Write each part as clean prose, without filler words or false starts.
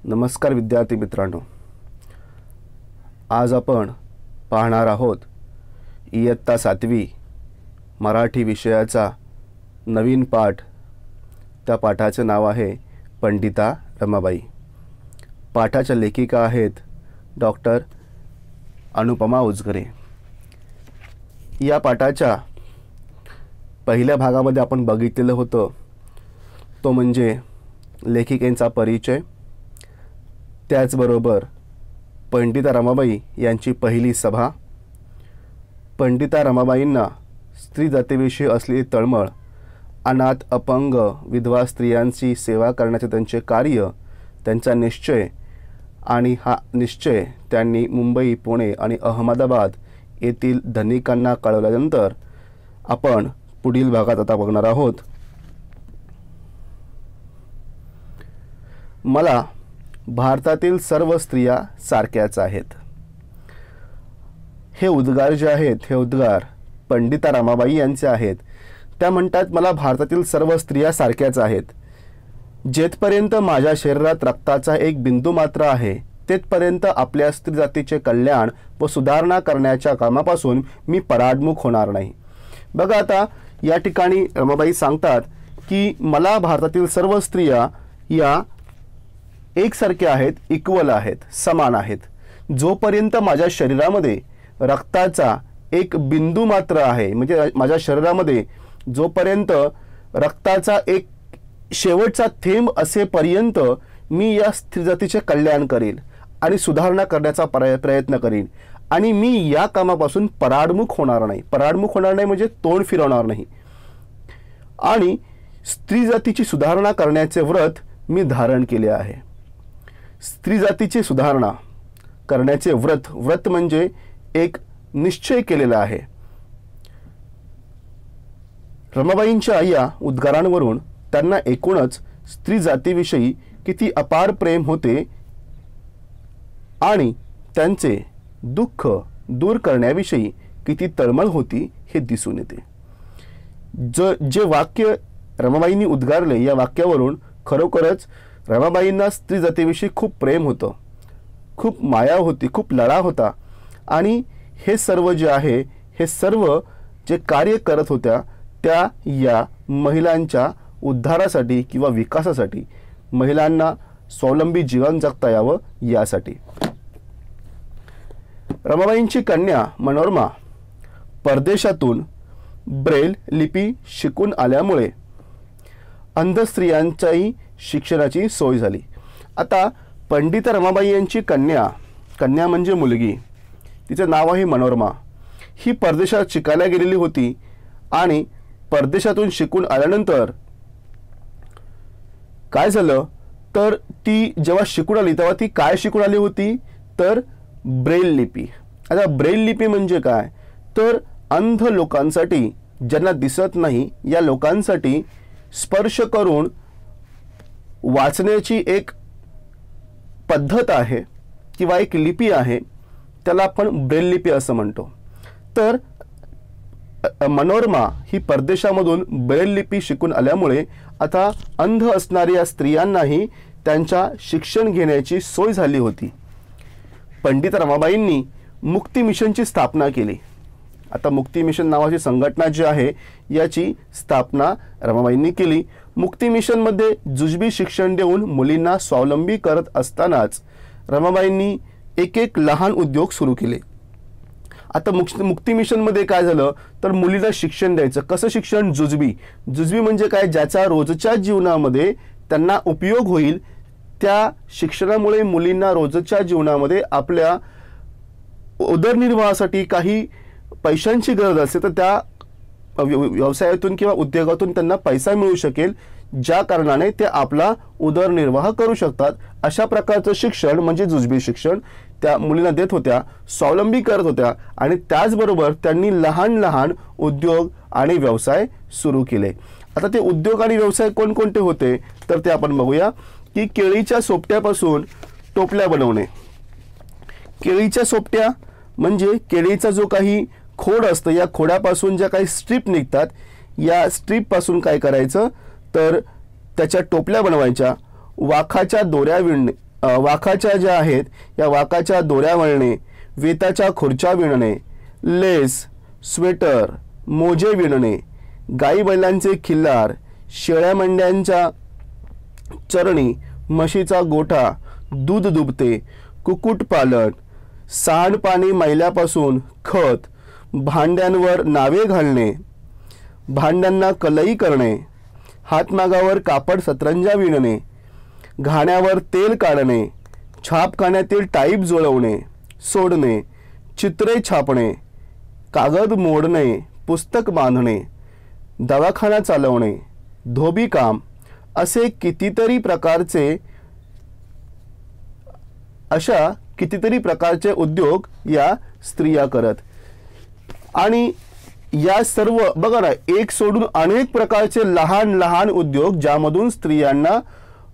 नमस्कार विद्यार्थी मित्रांनो, आज आपण पाहणार आहोत इयत्ता 7वी मराठी विषयाचा नवीन पाठ। त्या पाठाचे नाव आहे पंडिता रमाबाई। पाठाच्या लेखिका आहेत डॉक्टर अनुपमा उजगरे। या पाठाच्या पहिल्या भागामध्ये आपण बघितलेलं होतं तो म्हणजे लेखिकेचा परिचय, त्याचबरोबर पंडिता रमाबाई यांची पहिली सभा, पंडिता रमाबाईंना स्त्री जातीविषयी असलेली तळमळ, अनाथ अपंग विधवा स्त्रियांची सेवा करण्याचे त्यांचे कार्य, त्यांचा निश्चय आणि हा निश्चय त्यांनी मुंबई, पुणे आणि अहमदाबाद येथील धनिकांना कळवल्यानंतर आपण पुढील भागात आता बघणार आहोत। मला भारतातील सर्व स्त्रिया सारख्याच आहेत। हे उद्गार जे आहेत, हे उद्गार पंडिता रमाबाई यांचे आहेत। त्या म्हणतात, मला भारतातील सर्व स्त्रिया सारख्याच आहेत। जेथपर्यंत माझ्या शरीरात रक्ताचा एक बिंदू मात्र आहे, तेथपर्यंत आपल्या स्त्री जातीचे कल्याण व सुधारणा करण्याच्या कामापासून मी पराडमुख होणार नाही। बघा, आता या ठिकाणी रमाबाई सांगतात की मला भारतातील सर्व स्त्रिया या एकसारख्या आहेत, इक्वल आहेत, समान आहेत। जोपर्यंत माझ्या शरीरामध्ये रक्ताचा एक बिंदू मात्र आहे, म्हणजे माझ्या शरीरामध्ये जोपर्यंत रक्ताचा एक शेवटचा थेंब असेपर्यंत मी या स्त्री जातीचे कल्याण करेल आणि सुधारणा करण्याचा प्रयत्न करीन आणि मी या कामापासून पराडमुख होणार नाही। पराडमुख होणार नाही म्हणजे तोंड फिरवणार नाही। आणि स्त्री जातीची सुधारणा करण्याचे व्रत मी धारण केले आहे। स्त्री जातीची सुधारणा करण्याचे व्रत म्हणजे एक निश्चय केलेला आहे। रमाबाईंच्या या उद्गारांवरून त्यांना एकूणच स्त्री जातीविषयी किती अपार प्रेम होते आणि त्यांचे दुःख दूर करण्याविषयी किती तळमळ होती हे दिसून येते। जे वाक्य रमाबाईंनी उद्गारले, या वाक्यावरून खरोखरच रमाबाईंना स्त्री जातीविषयी खूप प्रेम होतं, खूप माया होती, खूप लळा होता। आणि हे सर्व जे आहे, हे सर्व जे कार्य करत होत्या त्या या महिलांच्या उद्धारासाठी किंवा विकासासाठी, महिलांना स्वावलंबी जीवन जगता यावं यासाठी। रमाबाईंची कन्या मनोरमा परदेशातून ब्रेल लिपी शिकून आल्यामुळे अंध स्त्रियांच्याही शिक्षणाची सोय झाली। आता पंडिता रमाबाई यांची कन्या म्हणजे मुलगी, तिचे नाव आहे मनोरमा। ही परदेशात शिकायला गेलेली होती आणि परदेशातून शिकून आल्यानंतर काय झालं तर ती जेव्हा शिकून आली तेव्हा ती काय शिकून आली होती तर ब्रेल लिपी। आता ब्रेल लिपी म्हणजे काय तर अंध लोकांसाठी, ज्यांना दिसत नाही या लोकांसाठी स्पर्श करून वाचण्याची एक पद्धत आहे किंवा एक लिपी आहे, त्याला आपण ब्रेल लिपी असं म्हणतो। तर मनोरमा ही परदेशामधून ब्रेल लिपी शिकून आल्यामुळे आता अंध असणाऱ्या स्त्रियांनाही त्यांच्या शिक्षण घेण्याची सोय झाली होती। पंडिता रमाबाईंनी मुक्ती मिशनची स्थापना केली। आता मुक्ती मिशन नावाची संघटना जी आहे याची स्थापना रमाबाईंनी केली। मुक्ती मिशनमध्ये जुजबी शिक्षण देऊन मुलींना स्वावलंबी करत असतानाच रमाबाईंनी एक लहान उद्योग सुरू केले। आता मुक्ती मिशनमध्ये काय झालं तर मुलीला शिक्षण द्यायचं। कसं शिक्षण? जुजबी म्हणजे काय, ज्याचा रोजच्या जीवनामध्ये त्यांना उपयोग होईल। त्या शिक्षणामुळे मुलींना रोजच्या जीवनामध्ये आपल्या उदरनिर्वाहासाठी काही पैशांची गरज असते तर त्या व्यवसायातून किंवा उद्योगातून त्यांना पैसा मिळू शकेल, ज्या कारणाने ते आपला उदरनिर्वाह करू शकतात। अशा प्रकारचं शिक्षण म्हणजे जुजबी शिक्षण त्या मुलींना देत होत्या, स्वावलंबी करत होत्या। आणि त्याचबरोबर त्यांनी लहान लहान उद्योग आणि व्यवसाय सुरू केले। आता ते उद्योग आणि व्यवसाय कोणकोणते होते तर ते आपण बघूया की केळीच्या सोपट्यापासून टोपल्या बनवणे। केळीच्या सोपट्या म्हणजे केळीचा जो काही खोड असतं, या खोडापासून ज्या काही स्ट्रीप निघतात, या स्ट्रीप पासून काय करायचं तर त्याच्या टोपल्या बनवायच्या। वाखाच्या दोऱ्या वाखाच्या ज्या आहेत या वाखाच्या दोऱ्या वळणे, वेताच्या खुर्च्या विणणे, लेस, स्वेटर, मोजे विणणे, गाई बैलांचे खिल्लार, शेळ्या मेंढ्यांच्या चरणी, म्हशीचा गोठा, दूध दुभते, कुक्कुटपालन, सांडपाणी मैल्यापासून खत, भांड्यांवर नावे घालणे, भांड्यांना कलई करणे, हातमागावर कापड सतरंजा विणणे, घाण्यावर तेल काढणे, छापखान्यातील टाईप जुळवणे सोडणे, चित्रे छापणे, कागद मोडणे, पुस्तक बांधणे, दवाखाना चालवणे, धोबी काम असे कितीतरी प्रकारचे उद्योग या स्त्रिया करत. आणि या सर्व बघा ना, एक सोडून अनेक प्रकारचे लहान लहान उद्योग ज्यामधून स्त्रियांना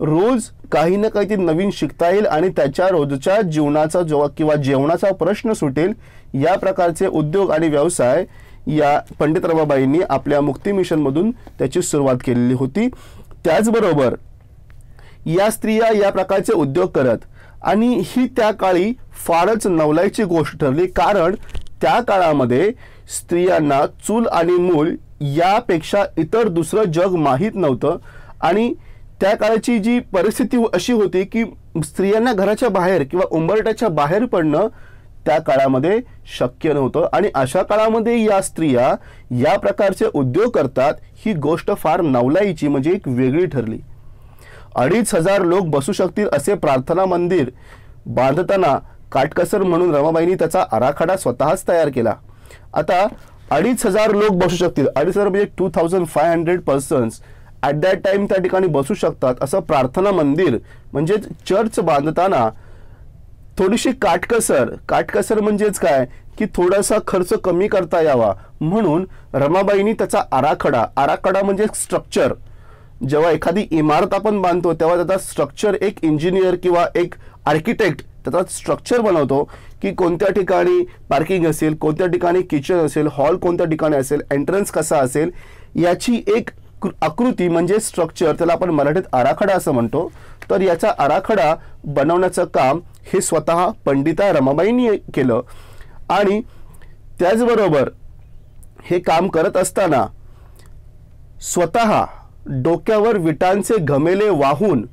रोज काही ना काही नवीन शिकता येईल आणि त्याच्या रोजच्या जीवनाचा किंवा जेवणाचा प्रश्न सुटेल, या प्रकारचे उद्योग आणि व्यवसाय या पंडित रमाबाईंनी आपल्या मुक्ती मिशनमधून त्याची सुरुवात केलेली होती. त्याचबरोबर या स्त्रिया या प्रकारचे उद्योग करत आणि ही त्या काळी फारच नवलाची गोष्ट ठरली, कारण त्या काळामध्ये स्त्रियांना चूल आणि मूल यापेक्षा इतर दुसरं जग माहीत नव्हतं. आणि त्या काळाची जी परिस्थिती अशी होती की स्त्रियांना घराच्या बाहेर किंवा उंबरठ्याच्या बाहेर पडणं त्या काळामध्ये शक्य नव्हतं. आणि अशा काळामध्ये या स्त्रिया या प्रकारचे उद्योग करतात, ही गोष्ट फार नवलाईची म्हणजे एक वेगळी ठरली. 2500 लोक बसू शकतील असे प्रार्थना मंदिर बांधताना काटकसर म्हणून रमाबाईंनी त्याचा आराखडा स्वतःच तयार केला. आता 2500 लोक बसू शकतील, 2500 म्हणजे 2500 पर्सन्स ॲट दॅट टाइम त्या ठिकाणी बसू शकतात असं प्रार्थना मंदिर म्हणजे चर्च बांधताना थोडीशी काटकसर म्हणजेच काय की थोडासा खर्च कमी करता यावा म्हणून रमाबाईंनी त्याचा आराखडा म्हणजे स्ट्रक्चर. जेव्हा एखादी इमारत आपण बांधतो तेव्हा त्याचा स्ट्रक्चर एक इंजिनियर किंवा एक आर्किटेक्ट त्याचा स्ट्रक्चर बनवतो की कोणत्या ठिकाणी पार्किंग असेल, कोणत्या ठिकाणी किचन असेल, हॉल कोणत्या ठिकाणी असेल, एंट्रन्स कसा असेल, याची एक आकृती म्हणजे स्ट्रक्चर, त्याला आपण मराठीत आराखडा असं म्हणतो. तर याचा आराखडा बनवण्याचं काम हे स्वतः पंडिता रमाबाईंनी केलं. आणि त्याचबरोबर हे काम करत असताना स्वतः डोक्यावर विटांचे घमेले वाहून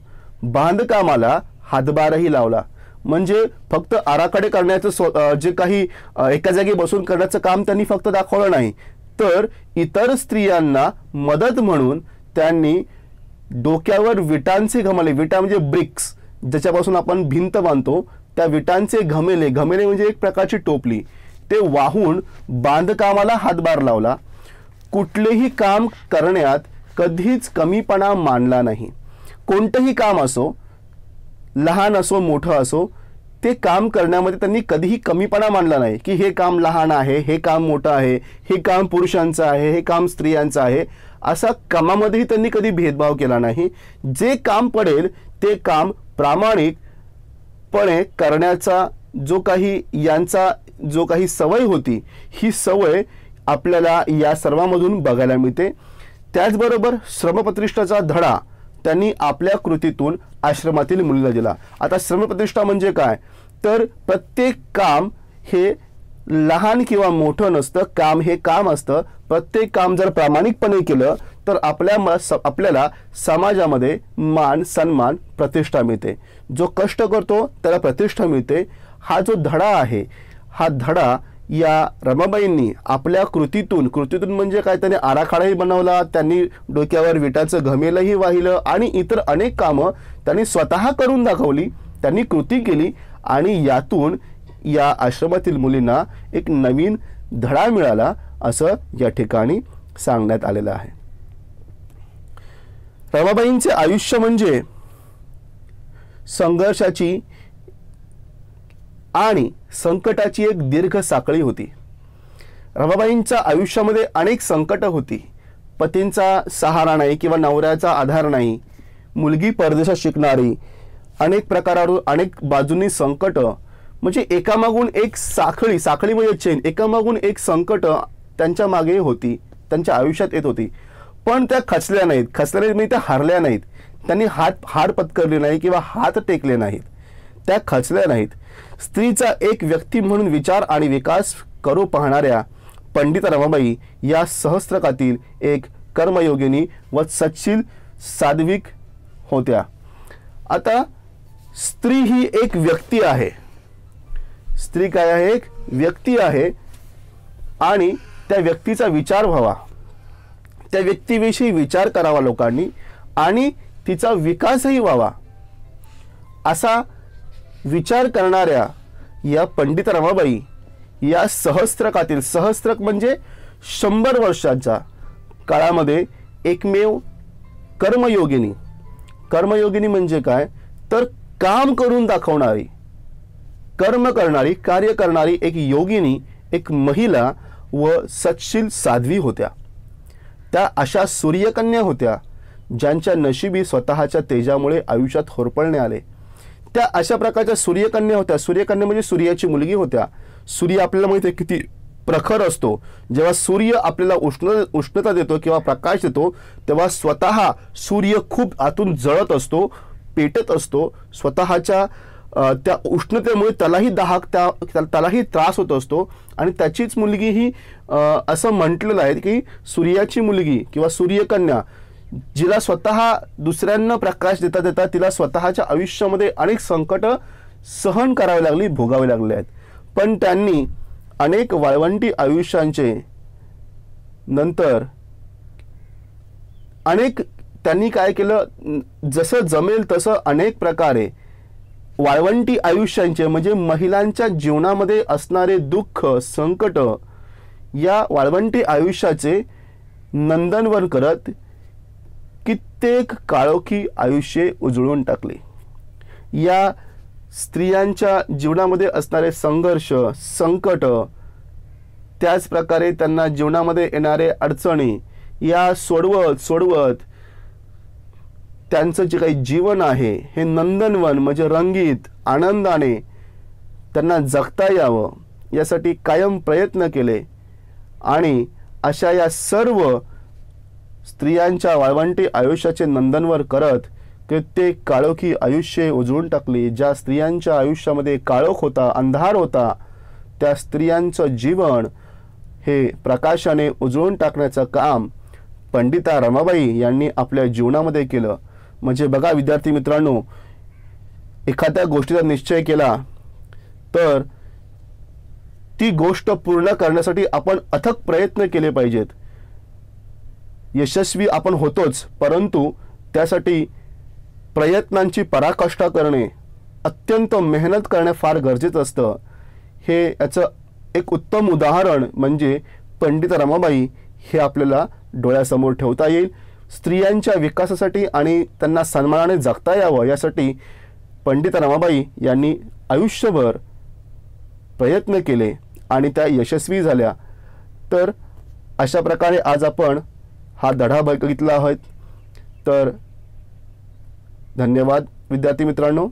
बांधकामाला हातभारही लावला. म्हणजे फक्त आराखडे करण्याचं जे काही एका जागी बसून करण्याचं काम त्यांनी फक्त दाखवलं नाही, तर इतर स्त्रियांना मदत म्हणून त्यांनी डोक्यावर विटांचे घमेले, विटा म्हणजे ब्रिक्स ज्याच्यापासून आपण भिंत बांधतो, त्या विटांचे घमेले म्हणजे एक प्रकारची टोपली, ते वाहून बांधकामाला हातभार लावला. कुठलेही काम करण्यात कधीच कमीपणा मानला नाही. कोणतंही काम असो, लहान असो मोठं असो, ते काम करण्यामध्ये त्यांनी कधीही कमीपणा मानला नाही की हे काम लहान आहे, हे काम मोठं आहे, हे काम पुरुषांचं आहे, हे काम स्त्रियांचं आहे, असा कामामध्येही त्यांनी कधी भेदभाव केला नाही. जे काम पडेल ते काम प्रामाणिकपणे करण्याचा जो काही सवय होती, ही सवय आपल्याला या सर्वांमधून बघायला मिळते. त्याचबरोबर श्रमप्रतिष्ठाचा धडा त्यांनी आपल्या कृतीतून आश्रमातील मुलीला दिला. आता श्रमप्रतिष्ठा म्हणजे काय, तर प्रत्येक काम हे लहान किंवा मोठं नसतं, काम हे काम असतं. प्रत्येक काम जर प्रामाणिकपणे केलं तर आपल्याला समाजामध्ये मान, सन्मान, प्रतिष्ठा मिळते. जो कष्ट करतो त्याला प्रतिष्ठा मिळते. हा जो धडा आहे, हा धडा या रमाबाईंनी आपल्या कृतीतून म्हणजे काय, त्यांनी आराखडाही बनवला, त्यांनी डोक्यावर विटाचं घमेलही वाहिलं आणि इतर अनेक कामं त्यांनी स्वतः करून दाखवली, त्यांनी कृती केली आणि यातून या आश्रमातील मुलींना एक नवीन धडा मिळाला असं या ठिकाणी सांगण्यात आलेलं आहे. रमाबाईंचे आयुष्य म्हणजे संघर्षाची आणि संकटाची एक दीर्घ साखळी होती. रमाबाईंच्या आयुष्यामध्ये अनेक संकट होती. पतींचा सहारा नाही किंवा नवऱ्याचा आधार नाही, मुलगी परदेशात शिकणारी, अनेक प्रकारावरून अनेक बाजूंनी संकट, म्हणजे एकामागून एक साखळी म्हणजे चेन, एकामागून एक संकट त्यांच्या मागे होती, त्यांच्या आयुष्यात येत होती. पण त्या खचल्या नाहीत म्हणजे त्या हारल्या नाहीत. त्यांनी हार पत्करले नाही किंवा हात टेकले नाहीत. त्या खचल्या नाहीत. स्त्रीचा एक व्यक्ती म्हणून विचार आणि विकास करू पाहणाऱ्या पंडित रमाबाई या सहस्त्रकातील एक कर्मयोगिनी व सच्शील साध्विक होत्या. आता स्त्री ही एक व्यक्ती आहे. स्त्री काय आहे? एक व्यक्ती आहे आणि त्या व्यक्तीचा विचार व्हावा, त्या व्यक्तीविषयी विचार करावा लोकांनी आणि तिचा विकासही व्हावा, असा विचार करणाऱ्या या पंडित रमाबाई या सहस्त्रकातील, सहस्त्रक म्हणजे 100 वर्षांच्या काळामध्ये एकमेव कर्मयोगिनी. कर्मयोगिनी म्हणजे काय? तर काम करून दाखवणारी, कर्म करणारी, कार्य करणारी एक योगिनी, एक महिला व सच्शील साध्वी होत्या. त्या अशा सूर्यकन्या होत्या ज्यांच्या नशिबी स्वतःच्या तेजामुळे आयुष्यात होरपळणे आले. त्या अशा प्रकारच्या सूर्यकन्या होत्या. सूर्यकन्या म्हणजे सूर्याची मुलगी होत्या. सूर्य आपल्याला माहिती आहे किती प्रखर असतो. जेव्हा सूर्य आपल्याला उष्णता देतो किंवा प्रकाश देतो तेव्हा स्वतः सूर्य खूप आतून जळत असतो, पेटत असतो. स्वतःच्या त्या उष्णतेमुळे त्यालाही त्यालाही त्रास होत असतो. आणि त्याचीच मुलगी ही असं म्हटलेलं आहे की सूर्याची मुलगी किंवा सूर्यकन्या, जिला स्वतः दुसऱ्यांना प्रकाश देता देता तिला स्वतःच्या आयुष्यामध्ये अनेक संकट सहन करावी लागली, भोगावे लागले आहेत. पण त्यांनी अनेक वाळवंटी आयुष्यांचे नंतर त्यांनी काय केलं, जसं जमेल तसं अनेक प्रकारे वाळवंटी आयुष्यांचे म्हणजे महिलांच्या जीवनामध्ये असणारे दुःख, संकट, या वाळवंटी आयुष्याचे नंदनवन करत कित्येक काळोखी आयुष्ये उजळून टाकले. या स्त्रियांच्या जीवनामध्ये असणारे संघर्ष, संकट, त्याच प्रकारे त्यांना जीवनामध्ये येणारे अडचणी या सोडवत त्यांचं जे काही जीवन आहे हे नंदनवन म्हणजे रंगीत आनंदाने त्यांना जगता यावं यासाठी कायम प्रयत्न केले. आणि अशा या सर्व स्त्रियांच्या वाळवंटी आयुष्याचे नंदनवन करत कित्येक काळोखी आयुष्ये उजळून टाकली. ज्या स्त्रियांच्या आयुष्यामध्ये काळोख होता, अंधार होता, त्या स्त्रियांचं जीवन हे प्रकाशाने उजळून टाकण्याचं काम पंडिता रमाबाई यांनी आपल्या जीवनामध्ये केलं. म्हणजे बघा विद्यार्थी मित्रांनो, एखाद्या गोष्टीचा निश्चय केला तर ती गोष्ट पूर्ण करण्यासाठी आपण अथक प्रयत्न केले पाहिजेत. यशस्वी आपण होतोच, परंतु त्यासाठी प्रयत्नांची पराकाष्ठा करणे, अत्यंत मेहनत करणे फार गरजेचं असतं. हे याचं एक उत्तम उदाहरण म्हणजे पंडित रमाबाई हे आपल्याला डोळ्यासमोर ठेवता येईल. स्त्रियांच्या विकासासाठी आणि त्यांना सन्मानाने जगता यावं यासाठी पंडित रमाबाई यांनी आयुष्यभर प्रयत्न केले आणि त्या यशस्वी झाल्या. तर अशा प्रकारे आज आपण हा धडा बघितला आहे. तर धन्यवाद विद्यार्थी मित्रांनो.